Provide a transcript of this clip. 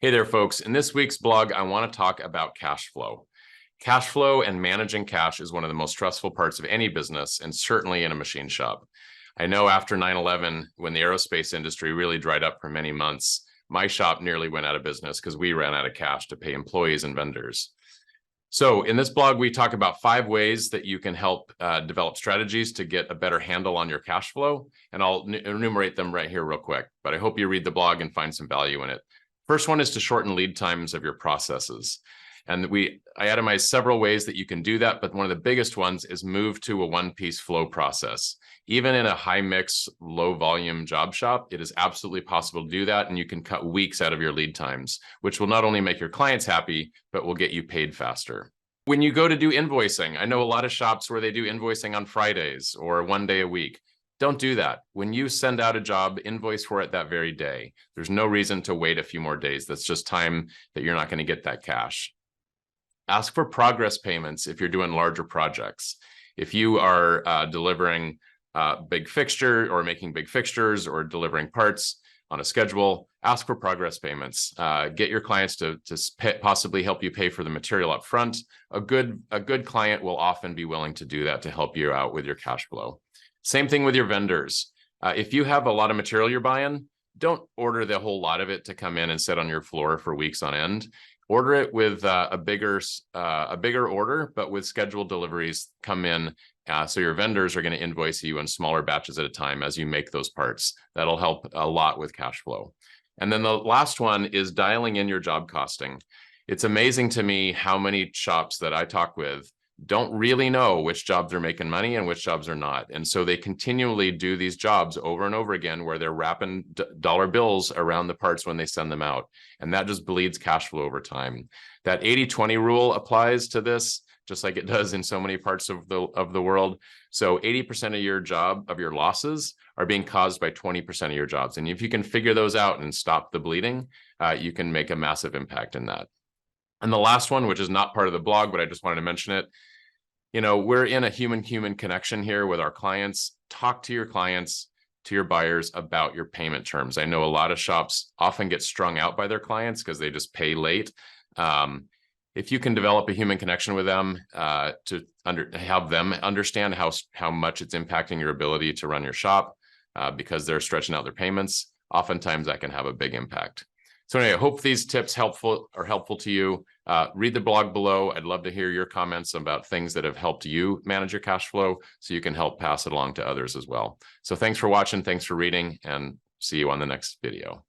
Hey there, folks. In this week's blog, I want to talk about cash flow. Cash flow and managing cash is one of the most stressful parts of any business, and certainly in a machine shop. I know after 9/11, when the aerospace industry really dried up for many months, my shop nearly went out of business because we ran out of cash to pay employees and vendors. So in this blog, we talk about 5 ways that you can help develop strategies to get a better handle on your cash flow. And I'll enumerate them right here real quick, but I hope you read the blog and find some value in it. First one is to shorten lead times of your processes. And I itemized several ways that you can do that, but one of the biggest ones is move to a one-piece flow process. Even in a high mix, low volume job shop, it is absolutely possible to do that, and you can cut weeks out of your lead times, which will not only make your clients happy, but will get you paid faster. When you go to do invoicing, I know a lot of shops where they do invoicing on Fridays or 1 day a week. Don't do that. When you send out a job, invoice for it that very day. There's no reason to wait a few more days. That's just time that you're not going to get that cash. Ask for progress payments if you're doing larger projects. If you are delivering big fixture or making big fixtures or delivering parts on a schedule, ask for progress payments. Get your clients to possibly help you pay for the material up front. A good client will often be willing to do that to help you out with your cash flow. Same thing with your vendors. If you have a lot of material you're buying, don't order the whole lot of it to come in and sit on your floor for weeks on end. Order it with a bigger order, but with scheduled deliveries come in. So your vendors are going to invoice you in smaller batches at a time as you make those parts. That'll help a lot with cash flow. And then the last one is dialing in your job costing. It's amazing to me how many shops that I talk with don't really know which jobs are making money and which jobs are not. And so they continually do these jobs over and over again where they're wrapping dollar bills around the parts when they send them out. And that just bleeds cash flow over time. That 80-20 rule applies to this, just like it does in so many parts of the world. So 80% of your losses are being caused by 20% of your jobs. And if you can figure those out and stop the bleeding, you can make a massive impact in that. And the last one, which is not part of the blog, but I just wanted to mention it. You know, we're in a human-human connection here with our clients. Talk to your clients, to your buyers about your payment terms. I know a lot of shops often get strung out by their clients because they just pay late. If you can develop a human connection with them to have them understand how much it's impacting your ability to run your shop because they're stretching out their payments, oftentimes that can have a big impact. So anyway, I hope these tips are helpful to you. Read the blog below. I'd love to hear your comments about things that have helped you manage your cash flow so you can help pass it along to others as well. So thanks for watching, thanks for reading, and see you on the next video.